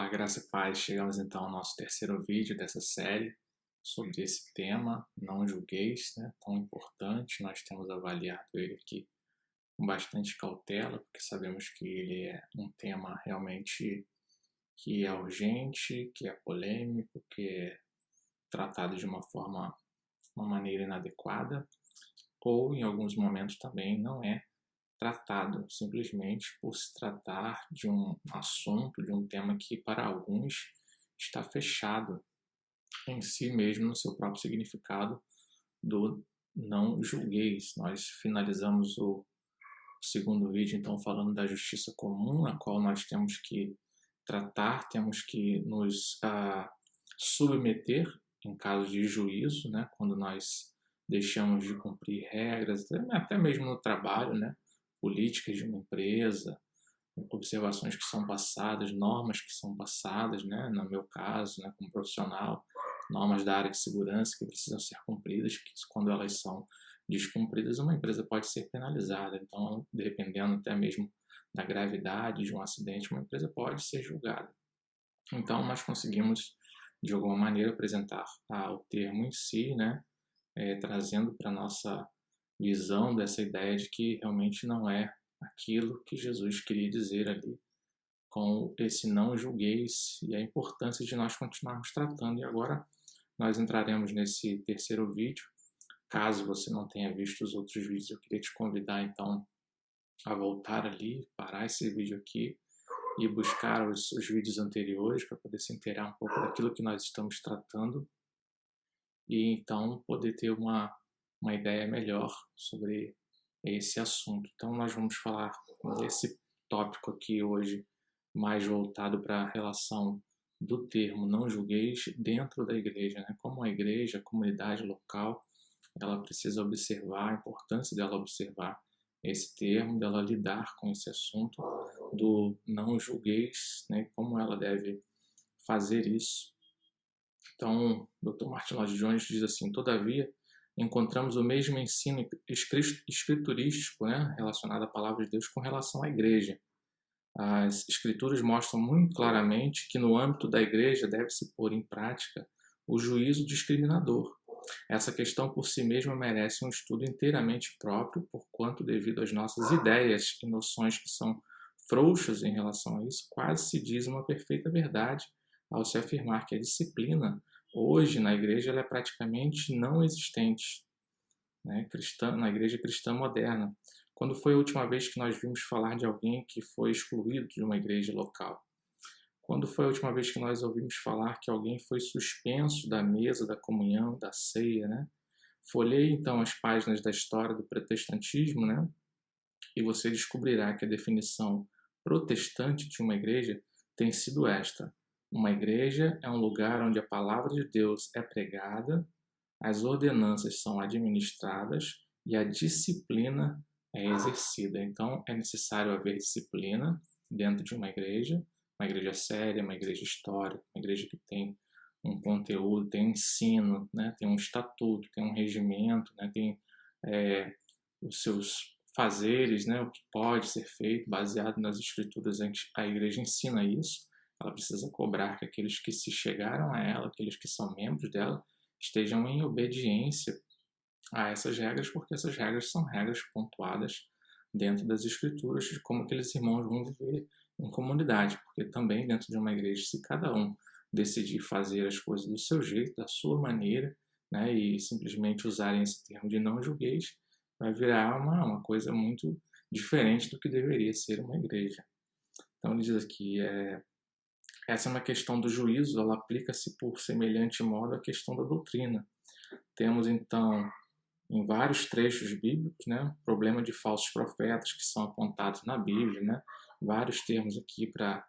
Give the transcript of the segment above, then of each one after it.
Olá, graça e paz. Chegamos então ao nosso terceiro vídeo dessa série sobre esse tema, não julgueis, né? Tão importante. Nós temos avaliado ele aqui com bastante cautela, porque sabemos que ele é um tema realmente que é urgente, que é polêmico, que é tratado de uma maneira inadequada, ou em alguns momentos também não é tratado, simplesmente por se tratar de um assunto, de um tema que para alguns está fechado em si mesmo, no seu próprio significado do não julgueis. Nós finalizamos o segundo vídeo, então, falando da justiça comum, a qual nós temos que tratar, temos que nos submeter em caso de juízo, né, quando nós deixamos de cumprir regras, até mesmo no trabalho, né, políticas de uma empresa, observações que são passadas, normas que são passadas, né, no meu caso, né, como profissional, normas da área de segurança que precisam ser cumpridas, que quando elas são descumpridas, uma empresa pode ser penalizada. Então, dependendo até mesmo da gravidade de um acidente, uma empresa pode ser julgada. Então, nós conseguimos, de alguma maneira, apresentar o termo em si, né, trazendo para a nossa visão dessa ideia de que realmente não é aquilo que Jesus queria dizer ali com esse não julgueis e a importância de nós continuarmos tratando. E agora nós entraremos nesse terceiro vídeo. Caso você não tenha visto os outros vídeos, eu queria te convidar então a voltar ali, parar esse vídeo aqui e buscar os vídeos anteriores para poder se inteirar um pouco daquilo que nós estamos tratando e então poder ter uma ideia melhor sobre esse assunto. Então nós vamos falar desse tópico aqui hoje, mais voltado para a relação do termo não julgueis dentro da igreja, né? Como a igreja, a comunidade local, ela precisa observar, a importância dela observar esse termo, dela lidar com esse assunto do não julgueis, né? Como ela deve fazer isso. Então, o Dr. Martin Lloyd Jones diz assim: todavia, encontramos o mesmo ensino escriturístico, né, relacionado à palavra de Deus com relação à igreja. As escrituras mostram muito claramente que no âmbito da igreja deve-se pôr em prática o juízo discriminador. Essa questão por si mesma merece um estudo inteiramente próprio, porquanto, devido às nossas ideias e noções que são frouxas em relação a isso, quase se diz uma perfeita verdade ao se afirmar que a disciplina, hoje na igreja, ela é praticamente não existente, né? Na igreja cristã moderna. Quando foi a última vez que nós vimos falar de alguém que foi excluído de uma igreja local? Quando foi a última vez que nós ouvimos falar que alguém foi suspenso da mesa da comunhão, da ceia, né? Folheie então as páginas da história do protestantismo, né? E você descobrirá que a definição protestante de uma igreja tem sido esta: uma igreja é um lugar onde a palavra de Deus é pregada, as ordenanças são administradas e a disciplina é exercida. Então, é necessário haver disciplina dentro de uma igreja séria, uma igreja histórica, uma igreja que tem um conteúdo, tem um ensino, né? Tem um estatuto, tem um regimento, né? Tem os seus fazeres, né? O que pode ser feito baseado nas escrituras. A igreja ensina isso. Ela precisa cobrar que aqueles que se chegaram a ela, aqueles que são membros dela, estejam em obediência a essas regras, porque essas regras são regras pontuadas dentro das escrituras de como aqueles irmãos vão viver em comunidade, porque também dentro de uma igreja, se cada um decidir fazer as coisas do seu jeito, da sua maneira, né, e simplesmente usarem esse termo de não julgueis, vai virar uma coisa muito diferente do que deveria ser uma igreja. Então ele diz aqui, essa é uma questão do juízo, ela aplica-se por semelhante modo à questão da doutrina. Temos então, em vários trechos bíblicos, né, o problema de falsos profetas que são apontados na Bíblia, né, vários termos aqui para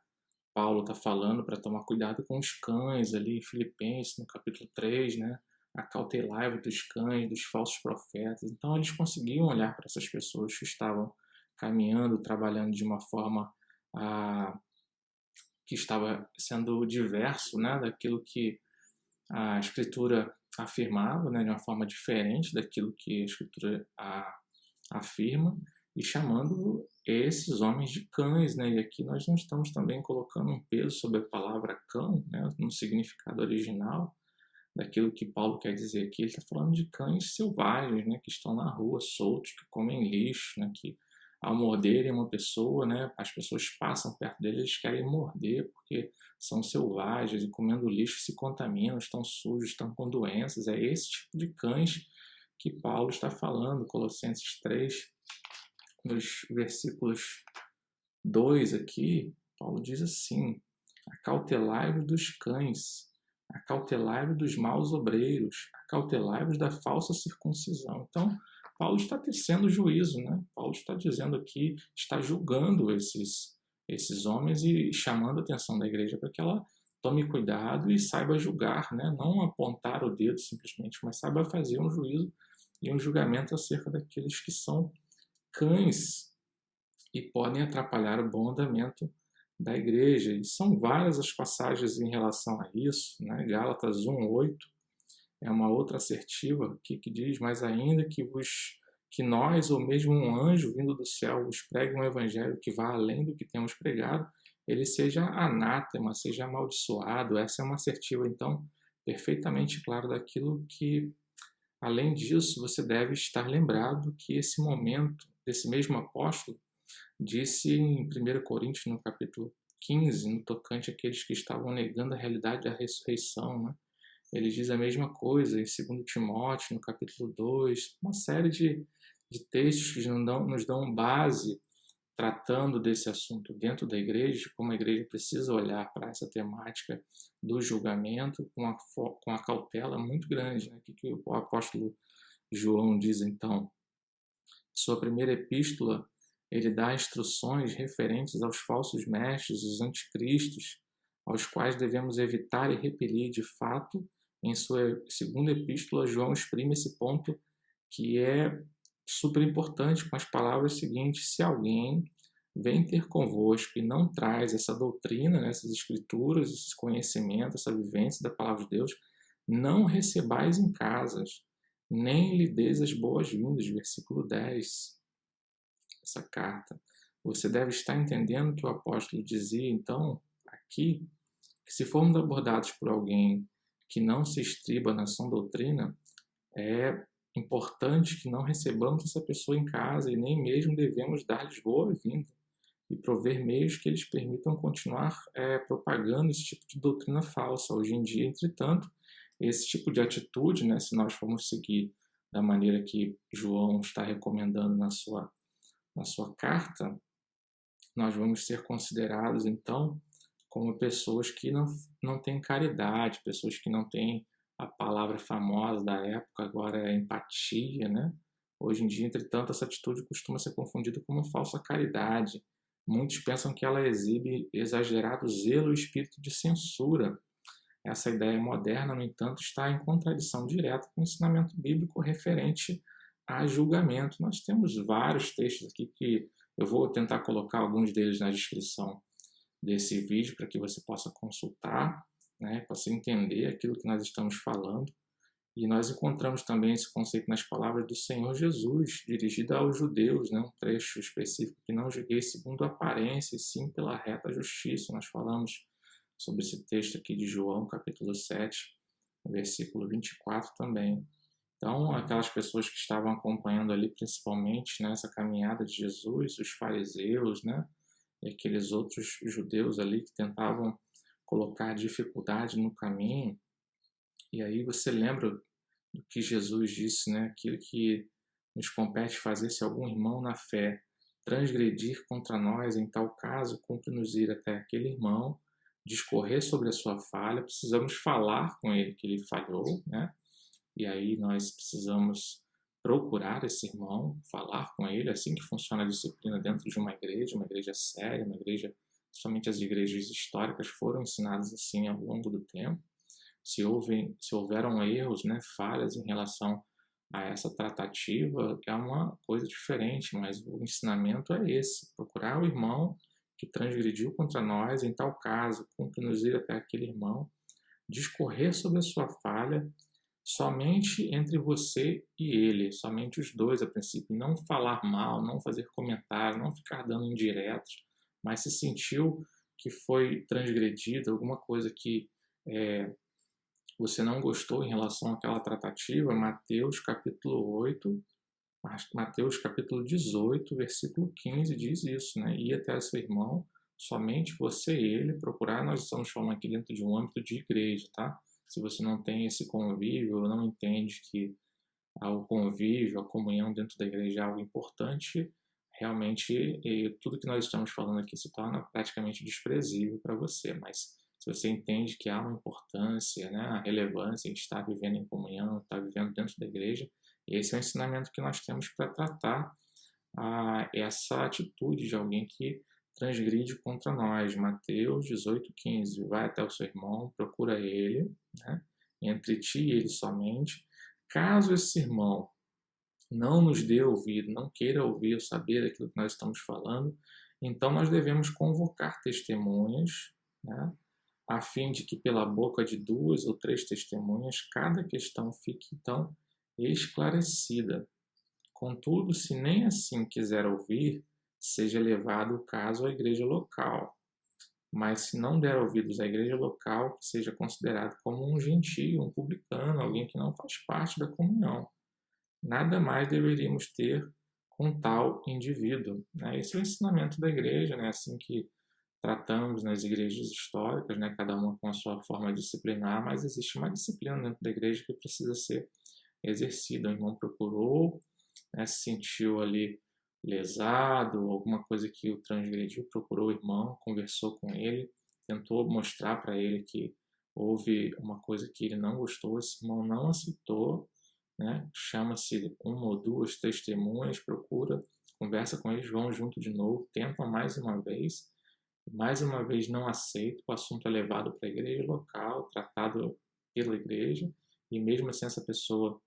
Paulo está falando para tomar cuidado com os cães ali em Filipenses, no capítulo 3, né, acautelai-vos dos cães, dos falsos profetas. Então eles conseguiam olhar para essas pessoas que estavam caminhando, trabalhando de uma forma que estava sendo diverso, né, daquilo que a Escritura afirmava, né, de uma forma diferente daquilo que a Escritura afirma, e chamando esses homens de cães, né? E aqui nós não estamos também colocando um peso sobre a palavra cão, né? No significado original daquilo que Paulo quer dizer aqui. Ele está falando de cães selvagens, né? Que estão na rua, soltos, que comem lixo, né? Que ao morderem uma pessoa, né? As pessoas passam perto deles, eles querem morder porque são selvagens e comendo lixo se contaminam, estão sujos, estão com doenças. É esse tipo de cães que Paulo está falando, Colossenses 3, nos versículos 2 aqui, Paulo diz assim: acautelai-vos dos cães, acautelai-vos dos maus obreiros, acautelai-vos da falsa circuncisão. Então, Paulo está tecendo juízo, né? Paulo está dizendo aqui, está julgando esses homens e chamando a atenção da igreja para que ela tome cuidado e saiba julgar, né? Não apontar o dedo simplesmente, mas saiba fazer um juízo e um julgamento acerca daqueles que são cães e podem atrapalhar o bom andamento da igreja. E são várias as passagens em relação a isso, né? Gálatas 1:8 é uma outra assertiva aqui que diz: mas ainda que nós, ou mesmo um anjo vindo do céu, vos pregue um evangelho que vá além do que temos pregado, ele seja anátema, seja amaldiçoado. Essa é uma assertiva, então, perfeitamente clara daquilo que, além disso, você deve estar lembrado que esse momento, desse mesmo apóstolo, disse em 1 Coríntios, no capítulo 15, no tocante àqueles que estavam negando a realidade da ressurreição, né? Ele diz a mesma coisa em 2 Timóteo, no capítulo 2, uma série de textos que nos dão base tratando desse assunto dentro da igreja, de como a igreja precisa olhar para essa temática do julgamento com a cautela muito grande, né? Que o apóstolo João diz, então, sua primeira epístola, ele dá instruções referentes aos falsos mestres, os anticristos, aos quais devemos evitar e repelir. De fato, em sua segunda epístola, João exprime esse ponto que é super importante com as palavras seguintes: se alguém vem ter convosco e não traz essa doutrina, né, essas escrituras, esse conhecimento, essa vivência da palavra de Deus, não recebais em casas, nem lhe deis as boas-vindas. Versículo 10. Essa carta. Você deve estar entendendo que o apóstolo dizia, então, aqui, que se formos abordados por alguém que não se estriba na sã doutrina, é importante que não recebamos essa pessoa em casa e nem mesmo devemos dar-lhes boa-vinda e prover meios que eles permitam continuar propagando esse tipo de doutrina falsa. Hoje em dia, entretanto, esse tipo de atitude, né, se nós formos seguir da maneira que João está recomendando na sua carta, nós vamos ser considerados, então, como pessoas que não têm caridade, pessoas que não têm a palavra famosa da época, agora é empatia, né? Hoje em dia, entretanto, essa atitude costuma ser confundida com uma falsa caridade. Muitos pensam que ela exibe exagerado zelo e espírito de censura. Essa ideia moderna, no entanto, está em contradição direta com o ensinamento bíblico referente a julgamento. Nós temos vários textos aqui que eu vou tentar colocar alguns deles na descrição desse vídeo para que você possa consultar, né, possa entender aquilo que nós estamos falando. E nós encontramos também esse conceito nas palavras do Senhor Jesus, dirigida aos judeus, né, um trecho específico: que não julguei segundo a aparência, e sim pela reta justiça. Nós falamos sobre esse texto aqui de João, capítulo 7, versículo 24 também. Então, aquelas pessoas que estavam acompanhando ali, principalmente nessa caminhada de Jesus, os fariseus, né, e aqueles outros judeus ali que tentavam colocar dificuldade no caminho. E aí você lembra do que Jesus disse, né, aquilo que nos compete fazer se algum irmão na fé transgredir contra nós, em tal caso, cumpre-nos ir até aquele irmão, discorrer sobre a sua falha, precisamos falar com ele que ele falhou, né? E aí nós precisamos procurar esse irmão, falar com ele. Assim que funciona a disciplina dentro de uma igreja séria, uma igreja, somente as igrejas históricas foram ensinadas assim ao longo do tempo. Se houveram erros, né, falhas em relação a essa tratativa, é uma coisa diferente, mas o ensinamento é esse: procurar o irmão que transgrediu contra nós, em tal caso, cumpre-nos ir até aquele irmão, discorrer sobre a sua falha, somente entre você e ele, somente os dois a princípio. Não falar mal, não fazer comentários, não ficar dando indiretos, mas se sentiu que foi transgredido, alguma coisa que você não gostou em relação àquela tratativa, Mateus capítulo 8, Mateus capítulo 18, versículo 15 diz isso, né? Ir até seu irmão, somente você e ele, procurar, nós estamos falando aqui dentro de um âmbito de igreja, tá? Se você não tem esse convívio, ou não entende que o convívio, a comunhão dentro da igreja é algo importante, realmente tudo que nós estamos falando aqui se torna praticamente desprezível para você, mas se você entende que há uma importância, né, a relevância de estar vivendo em comunhão, estar vivendo dentro da igreja, esse é o ensinamento que nós temos para tratar essa atitude de alguém que transgride contra nós. Mateus 18:15, vai até o seu irmão, procura ele, né, entre ti e ele somente. Caso esse irmão não nos dê ouvido, não queira ouvir ou saber daquilo que nós estamos falando, então nós devemos convocar testemunhas, né, a fim de que pela boca de 2 ou 3 testemunhas cada questão fique então esclarecida. Contudo, se nem assim quiser ouvir, seja levado o caso à igreja local. Mas se não der ouvidos à igreja local, que seja considerado como um gentio, um publicano, alguém que não faz parte da comunhão. Nada mais deveríamos ter com tal indivíduo, né? Esse é o ensinamento da igreja, né? Assim que tratamos nas igrejas históricas, né? Cada uma com a sua forma disciplinar, mas existe uma disciplina dentro da igreja que precisa ser exercida. O irmão procurou, né? Se sentiu ali lesado, alguma coisa que o transgrediu, procurou o irmão, conversou com ele, tentou mostrar para ele que houve uma coisa que ele não gostou, esse irmão não aceitou, né? Chama-se uma ou duas testemunhas, procura, conversa com eles, vão junto de novo, tentam mais uma vez não aceita, o assunto é levado para a igreja local, tratado pela igreja, e mesmo assim essa pessoa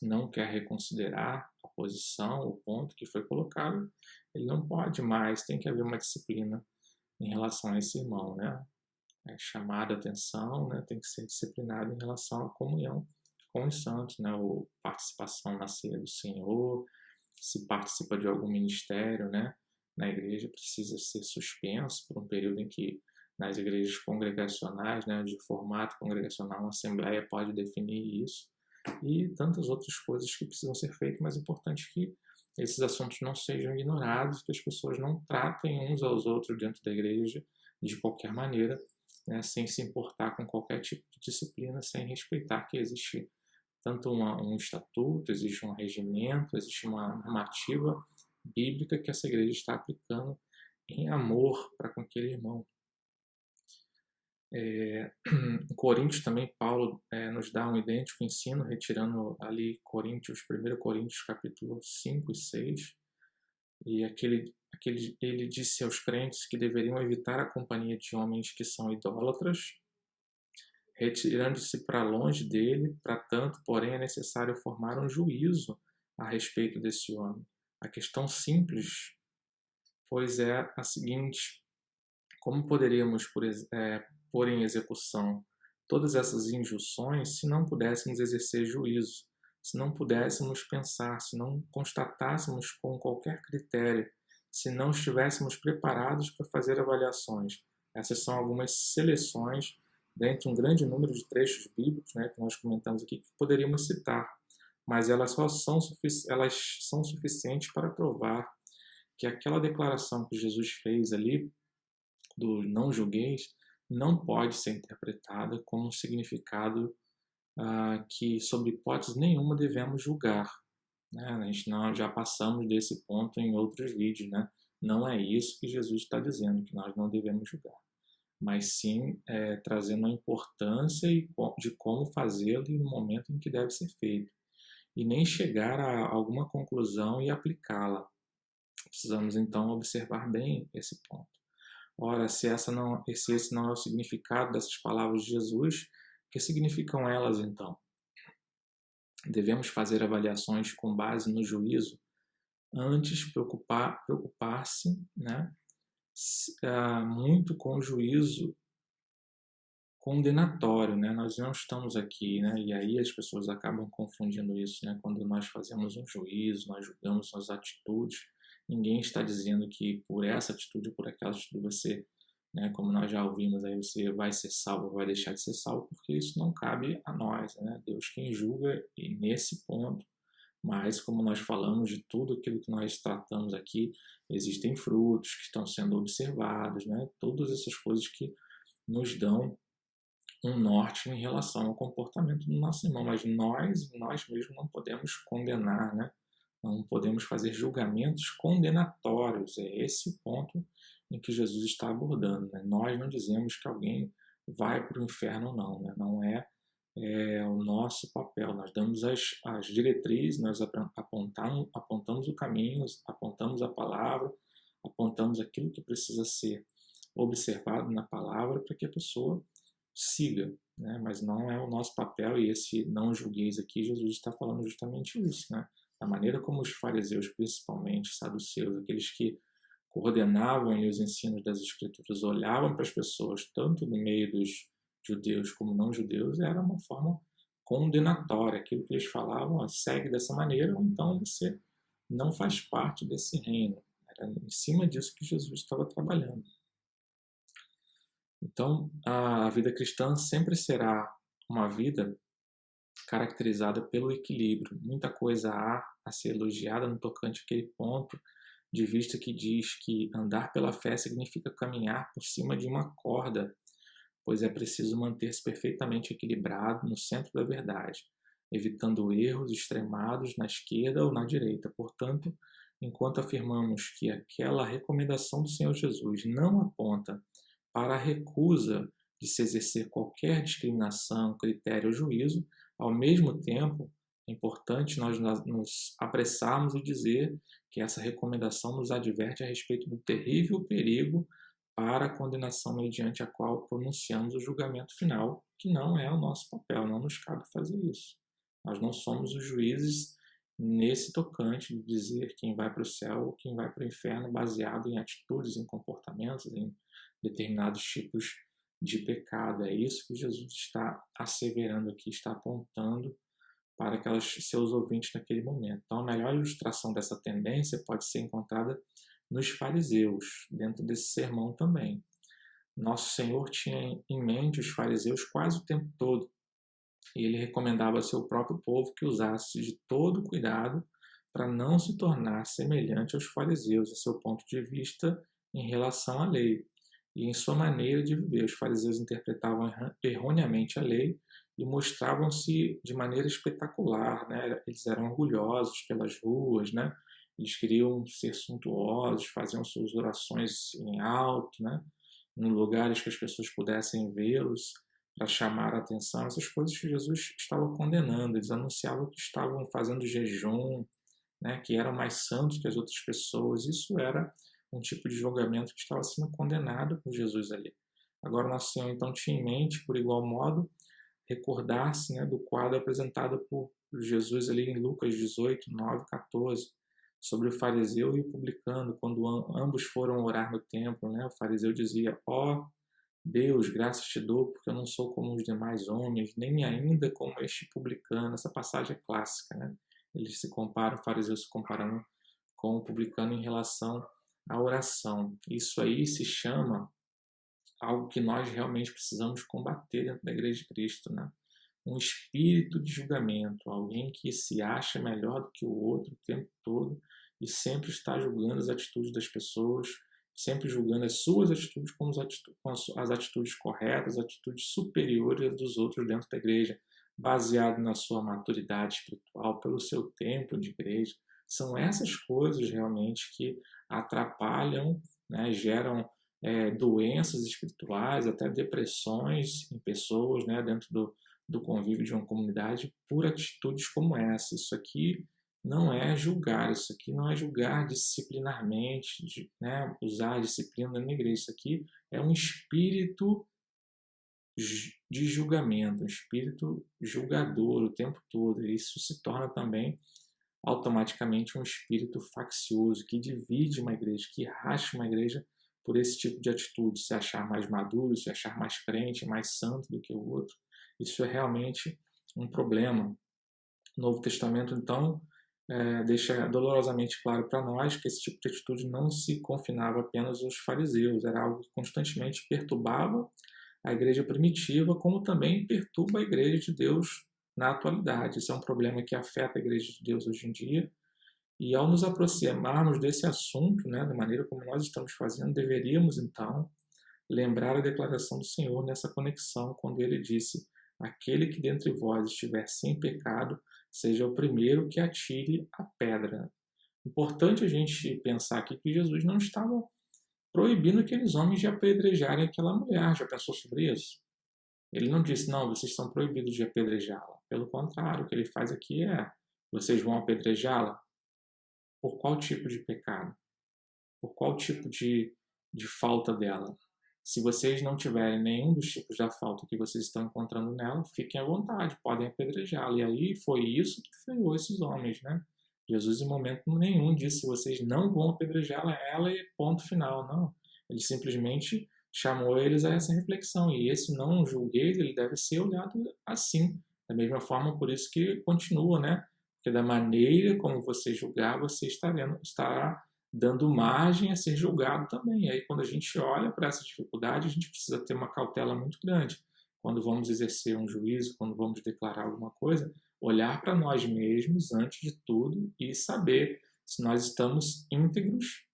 não quer reconsiderar a posição, o ponto que foi colocado, ele não pode mais, tem que haver uma disciplina em relação a esse irmão, né? É chamada a atenção, né? Tem que ser disciplinado em relação à comunhão com os santos, né? Ou participação na ceia do Senhor, se participa de algum ministério, né? Na igreja precisa ser suspenso por um período em que nas igrejas congregacionais, né, de formato congregacional, uma assembleia pode definir isso, e tantas outras coisas que precisam ser feitas, mas é importante que esses assuntos não sejam ignorados, que as pessoas não tratem uns aos outros dentro da igreja de qualquer maneira, né, sem se importar com qualquer tipo de disciplina, sem respeitar que existe tanto um estatuto, existe um regimento, existe uma normativa bíblica que essa igreja está aplicando em amor para com aquele irmão. Em Coríntios também, Paulo nos dá um idêntico ensino, retirando ali 1 Coríntios capítulo 5 e 6, e ele disse aos crentes que deveriam evitar a companhia de homens que são idólatras, retirando-se para longe dele, para tanto, porém, é necessário formar um juízo a respeito desse homem. A questão simples, pois é a seguinte: como poderíamos pôr em execução todas essas injunções se não pudéssemos exercer juízo, se não pudéssemos pensar, se não constatássemos com qualquer critério, se não estivéssemos preparados para fazer avaliações? Essas são algumas seleções dentre um grande número de trechos bíblicos, né, que nós comentamos aqui, que poderíamos citar, mas elas são suficientes para provar que aquela declaração que Jesus fez ali, do não julgueis, não pode ser interpretada como um significado que, sob hipótese nenhuma, devemos julgar. Né? A gente já passamos desse ponto em outros vídeos. Né? Não é isso que Jesus está dizendo, que nós não devemos julgar, mas sim trazendo a importância de como fazê-lo e no momento em que deve ser feito. E nem chegar a alguma conclusão e aplicá-la. Precisamos, então, observar bem esse ponto. Ora, se esse não é o significado dessas palavras de Jesus, o que significam elas, então? Devemos fazer avaliações com base no juízo, antes preocupar-se, né, muito com o juízo condenatório, né? Nós não estamos aqui, né? E aí as pessoas acabam confundindo isso, né? Quando nós fazemos um juízo, nós julgamos suas atitudes, ninguém está dizendo que por essa atitude ou por aquela atitude você, né? Como nós já ouvimos aí, você vai ser salvo ou vai deixar de ser salvo, porque isso não cabe a nós, né? Deus quem julga e nesse ponto. Mas, como nós falamos de tudo aquilo que nós tratamos aqui, existem frutos que estão sendo observados, né? Todas essas coisas que nos dão um norte em relação ao comportamento do nosso irmão, mas nós mesmos não podemos condenar, né? Não podemos fazer julgamentos condenatórios. É esse o ponto em que Jesus está abordando, né? Nós não dizemos que alguém vai para o inferno ou não, né? Não é o nosso papel. Nós damos as diretrizes, nós apontamos o caminho, apontamos a palavra, apontamos aquilo que precisa ser observado na palavra para que a pessoa siga, né? Mas não é o nosso papel, e esse não julgueis aqui, Jesus está falando justamente isso, né? Da maneira como os fariseus, principalmente saduceus, aqueles que coordenavam os ensinos das Escrituras, olhavam para as pessoas, tanto no meio dos judeus como não judeus, era uma forma condenatória. Aquilo que eles falavam, ó, segue dessa maneira, ou então você não faz parte desse reino. Era em cima disso que Jesus estava trabalhando. Então, a vida cristã sempre será uma vida caracterizada pelo equilíbrio. Muita coisa há a ser elogiada no tocante àquele ponto de vista que diz que andar pela fé significa caminhar por cima de uma corda, pois é preciso manter-se perfeitamente equilibrado no centro da verdade, evitando erros extremados na esquerda ou na direita. Portanto, enquanto afirmamos que aquela recomendação do Senhor Jesus não aponta para a recusa de se exercer qualquer discriminação, critério ou juízo, ao mesmo tempo, é importante nós nos apressarmos e dizer que essa recomendação nos adverte a respeito do terrível perigo para a condenação mediante a qual pronunciamos o julgamento final, que não é o nosso papel, não nos cabe fazer isso. Nós não somos os juízes nesse tocante de dizer quem vai para o céu ou quem vai para o inferno baseado em atitudes, em comportamentos, em determinados tipos de pecado. É isso que Jesus está asseverando aqui, está apontando para seus ouvintes naquele momento. Então, a melhor ilustração dessa tendência pode ser encontrada nos fariseus, dentro desse sermão também. Nosso Senhor tinha em mente os fariseus quase o tempo todo, e ele recomendava ao seu próprio povo que usasse de todo cuidado para não se tornar semelhante aos fariseus, a seu ponto de vista em relação à lei e em sua maneira de viver. Os fariseus interpretavam erroneamente a lei e mostravam-se de maneira espetacular, né? Eles eram orgulhosos pelas ruas, né? Eles queriam ser suntuosos, faziam suas orações em alto, né? Em lugares que as pessoas pudessem vê-los, para chamar a atenção. Essas coisas que Jesus estava condenando. Eles anunciavam que estavam fazendo jejum, né? Que eram mais santos que as outras pessoas. Isso era um tipo de julgamento que estava sendo condenado por Jesus ali. Agora, Nosso Senhor então tinha em mente, por igual modo, recordar-se, né, do quadro apresentado por Jesus ali em Lucas 18, 9, 14, sobre o fariseu e o publicano, quando ambos foram orar no templo, né? O fariseu dizia: ó Deus, graças te dou, porque eu não sou como os demais homens, nem ainda como este publicano. Essa passagem é clássica, né? Eles se comparam, o fariseu se comparando com o publicano em relação à oração. Isso aí se chama algo que nós realmente precisamos combater dentro da Igreja de Cristo, né? Um espírito de julgamento, alguém que se acha melhor do que o outro o tempo todo e sempre está julgando as atitudes das pessoas, sempre julgando as suas atitudes como as atitudes corretas, as atitudes superiores dos outros dentro da igreja, baseado na sua maturidade espiritual, pelo seu tempo de igreja. São essas coisas realmente que atrapalham, né, geram doenças espirituais, até depressões em pessoas, né, dentro do convívio de uma comunidade, por atitudes como essa. Isso aqui não é julgar, isso aqui não é julgar disciplinarmente, né, usar a disciplina na igreja. Isso aqui é um espírito de julgamento, um espírito julgador o tempo todo. Isso se torna também automaticamente um espírito faccioso, que divide uma igreja, que racha uma igreja por esse tipo de atitude, se achar mais maduro, se achar mais crente, mais santo do que o outro. Isso é realmente um problema. O Novo Testamento, então, deixa dolorosamente claro para nós que esse tipo de atitude não se confinava apenas aos fariseus, era algo que constantemente perturbava a igreja primitiva, como também perturba a igreja de Deus na atualidade. Isso é um problema que afeta a igreja de Deus hoje em dia. E ao nos aproximarmos desse assunto, né, da maneira como nós estamos fazendo, deveríamos então lembrar a declaração do Senhor nessa conexão, quando ele disse: aquele que dentre vós estiver sem pecado, seja o primeiro que atire a pedra. Importante a gente pensar aqui que Jesus não estava proibindo aqueles homens de apedrejarem aquela mulher. Já pensou sobre isso? Ele não disse: não, vocês estão proibidos de apedrejá-la. Pelo contrário, o que ele faz aqui é: vocês vão apedrejá-la? Por qual tipo de pecado? Por qual tipo de falta dela? Se vocês não tiverem nenhum dos tipos da falta que vocês estão encontrando nela, fiquem à vontade, podem apedrejá-la. E aí foi isso que freou esses homens, né? Jesus, em momento nenhum, disse: vocês não vão apedrejá-la, ela e ponto final. Não. Ele simplesmente chamou eles a essa reflexão. E esse não julgueis, ele deve ser olhado assim. Da mesma forma, por isso que continua, né? Porque da maneira como você julgar, você estará dando margem a ser julgado também. E aí, quando a gente olha para essa dificuldade, a gente precisa ter uma cautela muito grande. Quando vamos exercer um juízo, quando vamos declarar alguma coisa, olhar para nós mesmos antes de tudo e saber se nós estamos íntegros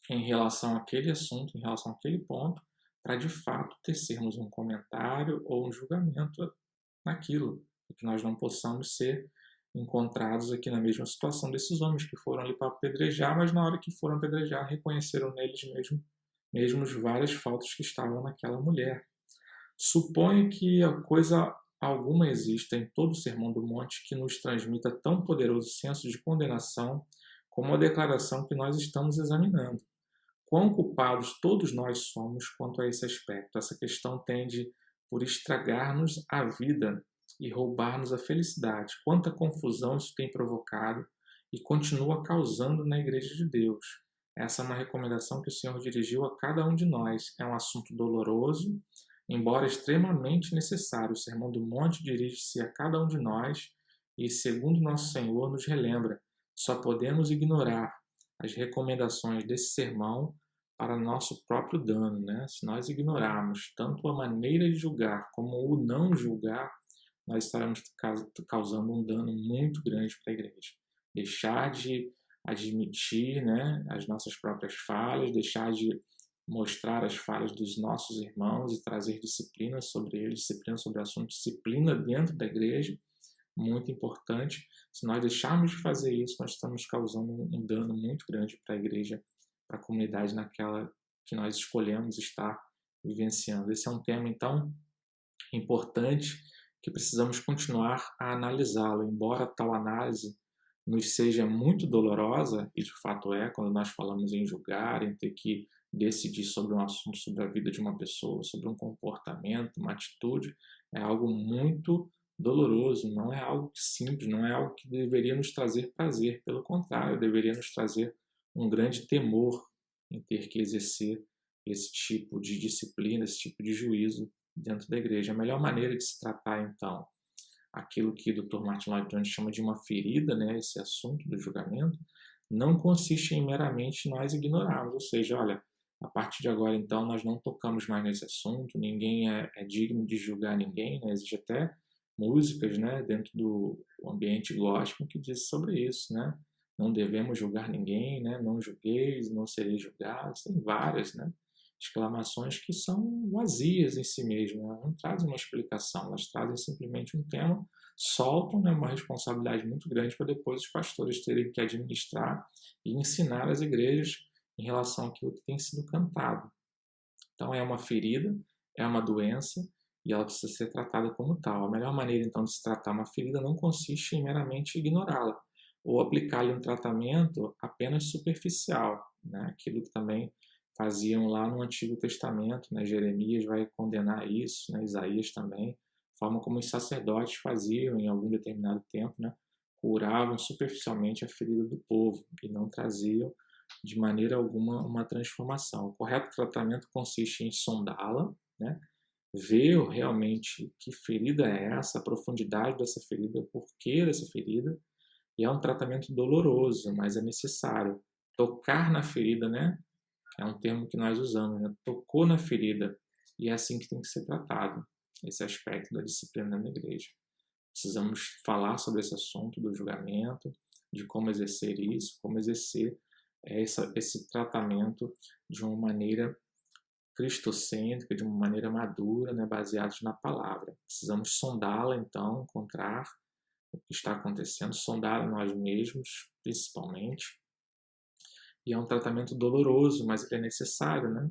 em relação àquele assunto, em relação àquele ponto, para de fato tecermos um comentário ou um julgamento naquilo, e que nós não possamos ser encontrados aqui na mesma situação desses homens que foram ali para apedrejar, mas na hora que foram apedrejar reconheceram neles mesmos várias faltas que estavam naquela mulher. Suponho que a coisa alguma exista em todo o Sermão do Monte que nos transmita tão poderoso senso de condenação como a declaração que nós estamos examinando. Quão culpados todos nós somos quanto a esse aspecto. Essa questão tende por estragar-nos a vida e roubar-nos a felicidade. Quanta confusão isso tem provocado e continua causando na Igreja de Deus. Essa é uma recomendação que o Senhor dirigiu a cada um de nós. É um assunto doloroso, embora extremamente necessário. O Sermão do Monte dirige-se a cada um de nós e, segundo nosso Senhor, nos relembra: só podemos ignorar as recomendações desse sermão para nosso próprio dano, né? Se nós ignorarmos tanto a maneira de julgar como o não julgar, nós estaremos causando um dano muito grande para a igreja. Deixar de admitir, né, as nossas próprias falhas, deixar de mostrar as falhas dos nossos irmãos e trazer disciplina sobre eles, disciplina sobre o assunto, disciplina dentro da igreja, muito importante. Se nós deixarmos de fazer isso, nós estamos causando um dano muito grande para a igreja, para a comunidade naquela que nós escolhemos estar vivenciando. Esse é um tema, então, importante, que precisamos continuar a analisá-lo, embora tal análise nos seja muito dolorosa, e de fato é, quando nós falamos em julgar, em ter que decidir sobre um assunto, sobre a vida de uma pessoa, sobre um comportamento, uma atitude, é algo muito doloroso, não é algo simples, não é algo que deveria nos trazer prazer, pelo contrário, deveria nos trazer um grande temor em ter que exercer esse tipo de disciplina, esse tipo de juízo dentro da igreja. A melhor maneira de se tratar, então, aquilo que o Dr. Martin Lloyd Jones chama de uma ferida, né, esse assunto do julgamento, não consiste em meramente nós ignorarmos, ou seja, olha, a partir de agora, então, nós não tocamos mais nesse assunto, ninguém é digno de julgar ninguém, né? Existe até músicas, né, dentro do ambiente gospel que diz sobre isso, né? Não devemos julgar ninguém, né? Não julgueis, não sereis julgados. Tem várias, né, exclamações que são vazias em si mesmas, né? Não trazem uma explicação, elas trazem simplesmente um tema, soltam, né, uma responsabilidade muito grande para depois os pastores terem que administrar e ensinar as igrejas em relação àquilo que tem sido cantado. Então é uma ferida, é uma doença e ela precisa ser tratada como tal. A melhor maneira então de se tratar uma ferida não consiste em meramente ignorá-la ou aplicar-lhe um tratamento apenas superficial, né? Aquilo que também faziam lá no Antigo Testamento, né? Jeremias vai condenar isso, né? Isaías também, a forma como os sacerdotes faziam em algum determinado tempo, né? Curavam superficialmente a ferida do povo e não traziam de maneira alguma uma transformação. O correto tratamento consiste em sondá-la, né? Ver realmente que ferida é essa, a profundidade dessa ferida, o porquê dessa ferida, e é um tratamento doloroso, mas é necessário. Tocar na ferida, né? É um termo que nós usamos, né? Tocou na ferida, e é assim que tem que ser tratado, esse aspecto da disciplina na igreja. Precisamos falar sobre esse assunto do julgamento, de como exercer isso, como exercer esse tratamento de uma maneira cristocêntrica, de uma maneira madura, né, baseados na palavra. Precisamos sondá-la, então, encontrar o que está acontecendo, sondar a nós mesmos, principalmente. E é um tratamento doloroso, mas ele é necessário, né?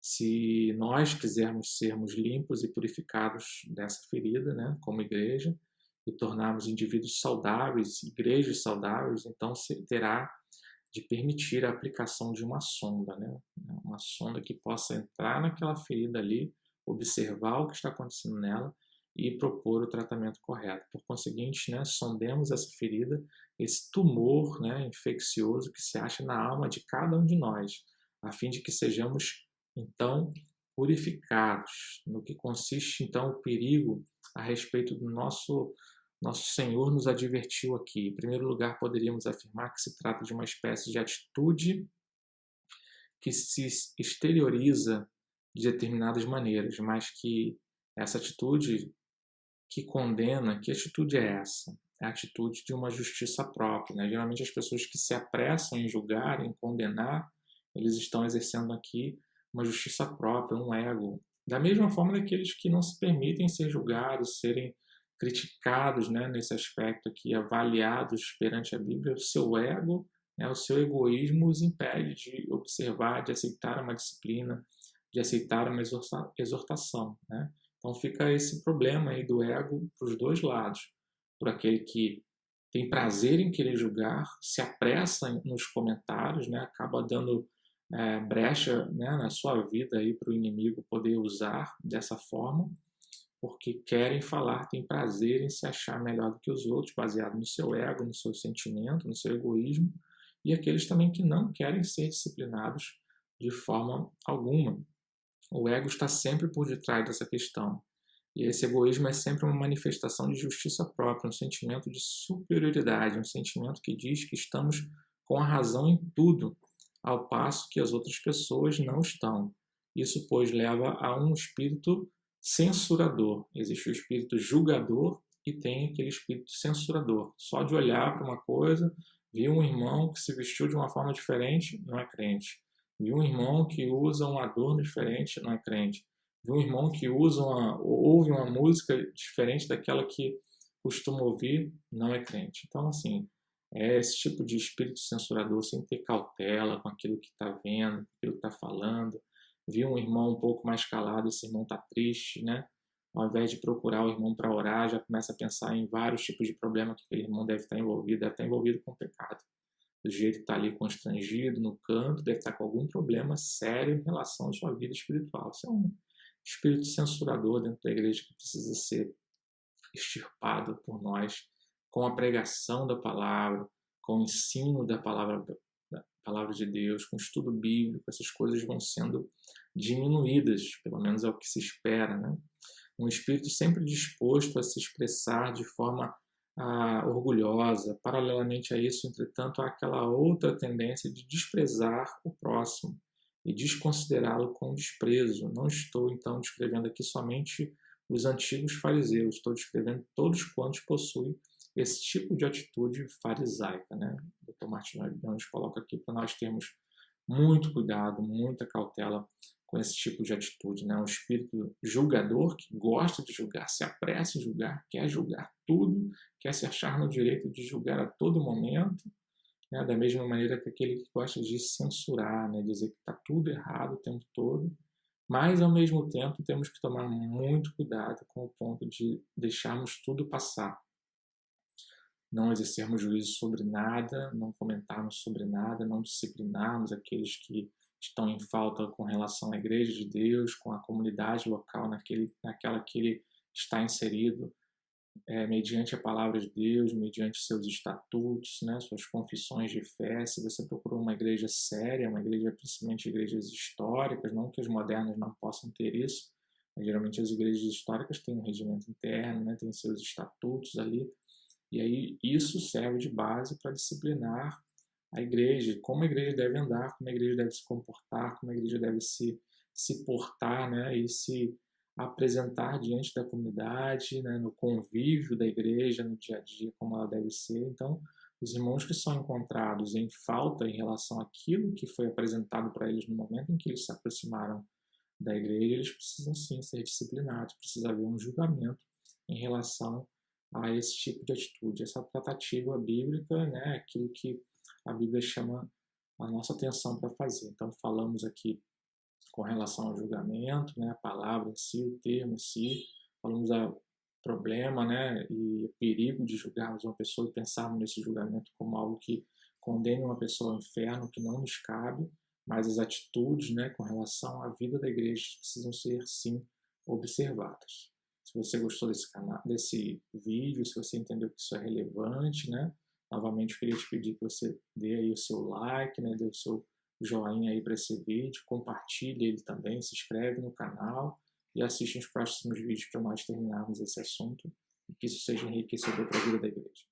Se nós quisermos sermos limpos e purificados dessa ferida, né, como igreja, e tornarmos indivíduos saudáveis, igrejas saudáveis, então terá de permitir a aplicação de uma sonda, né? Uma sonda que possa entrar naquela ferida ali, observar o que está acontecendo nela e propor o tratamento correto. Por conseguinte, né, sondemos essa ferida, esse tumor, né, infeccioso que se acha na alma de cada um de nós, a fim de que sejamos, então, purificados. No que consiste, então, o perigo a respeito do nosso Senhor nos advertiu aqui. Em primeiro lugar, poderíamos afirmar que se trata de uma espécie de atitude que se exterioriza de determinadas maneiras, mas que essa atitude que condena, que atitude é essa? É a atitude de uma justiça própria, né? Geralmente as pessoas que se apressam em julgar, em condenar, eles estão exercendo aqui uma justiça própria, um ego. Da mesma forma daqueles que não se permitem ser julgados, serem criticados, né, nesse aspecto aqui, avaliados perante a Bíblia, o seu ego, né, o seu egoísmo os impede de observar, de aceitar uma disciplina, de aceitar uma exortação, né? Então fica esse problema aí do ego para os dois lados. Por aquele que tem prazer em querer julgar, se apressa nos comentários, né? Acaba dando brecha, né, na sua vida para o inimigo poder usar dessa forma, porque querem falar, têm prazer em se achar melhor do que os outros, baseado no seu ego, no seu sentimento, no seu egoísmo, e aqueles também que não querem ser disciplinados de forma alguma. O ego está sempre por detrás dessa questão. E esse egoísmo é sempre uma manifestação de justiça própria, um sentimento de superioridade, um sentimento que diz que estamos com a razão em tudo, ao passo que as outras pessoas não estão. Isso, pois, leva a um espírito censurador. Existe o espírito julgador e tem aquele espírito censurador. Só de olhar para uma coisa, ver um irmão que se vestiu de uma forma diferente, não é crente. Vi um irmão que usa um adorno diferente, não é crente. Vi um irmão que ouve uma música diferente daquela que costuma ouvir, não é crente. Então, assim, é esse tipo de espírito censurador, sem ter cautela com aquilo que está vendo, com aquilo que está falando. Vi um irmão um pouco mais calado, esse irmão está triste, né? Ao invés de procurar o irmão para orar, já começa a pensar em vários tipos de problema que aquele irmão deve estar envolvido com pecado. Do jeito que está ali constrangido no canto, deve estar com algum problema sério em relação à sua vida espiritual. Isso é um espírito censurador dentro da igreja que precisa ser extirpado por nós com a pregação da palavra, com o ensino da palavra de Deus, com o estudo bíblico. Essas coisas vão sendo diminuídas, pelo menos é o que se espera, né? Um espírito sempre disposto a se expressar de forma orgulhosa. Paralelamente a isso, entretanto, há aquela outra tendência de desprezar o próximo e desconsiderá-lo com desprezo. Não estou, então, descrevendo aqui somente os antigos fariseus, estou descrevendo todos quantos possuem esse tipo de atitude farisaica, né? O Dr. Martin nos coloca aqui para nós termos muito cuidado, muita cautela com esse tipo de atitude, né? Um espírito julgador que gosta de julgar, se apressa em julgar, quer julgar tudo, quer se achar no direito de julgar a todo momento, né? Da mesma maneira que aquele que gosta de censurar, né? Dizer que está tudo errado o tempo todo, mas ao mesmo tempo temos que tomar muito cuidado com o ponto de deixarmos tudo passar. Não exercermos juízo sobre nada, não comentarmos sobre nada, não disciplinarmos aqueles que estão em falta com relação à igreja de Deus, com a comunidade local naquela que ele está inserido, mediante a palavra de Deus, mediante seus estatutos, né, suas confissões de fé. Se você procura uma igreja séria, uma igreja, principalmente igrejas históricas, não que as modernas não possam ter isso, mas geralmente as igrejas históricas têm um regimento interno, né, têm seus estatutos ali, e aí isso serve de base para disciplinar a igreja, como a igreja deve andar, como a igreja deve se comportar, como a igreja deve se portar, né, e se apresentar diante da comunidade, né, no convívio da igreja, no dia a dia, como ela deve ser. Então, os irmãos que são encontrados em falta em relação àquilo que foi apresentado para eles no momento em que eles se aproximaram da igreja, eles precisam sim ser disciplinados, precisa haver um julgamento em relação a esse tipo de atitude, essa tratativa bíblica, né, aquilo que a Bíblia chama a nossa atenção para fazer. Então, falamos aqui com relação ao julgamento, né, a palavra em si, o termo em si, falamos do problema, né, e o perigo de julgarmos uma pessoa e pensarmos nesse julgamento como algo que condene uma pessoa ao inferno, que não nos cabe, mas as atitudes, né, com relação à vida da igreja precisam ser, sim, observadas. Se você gostou desse canal, desse vídeo, se você entendeu que isso é relevante, né, novamente eu queria te pedir que você dê aí o seu like, né, dê o seu joinha aí para esse vídeo, compartilhe ele também, se inscreve no canal e assiste os próximos vídeos para nós terminarmos esse assunto e que isso seja enriquecedor para a vida da igreja.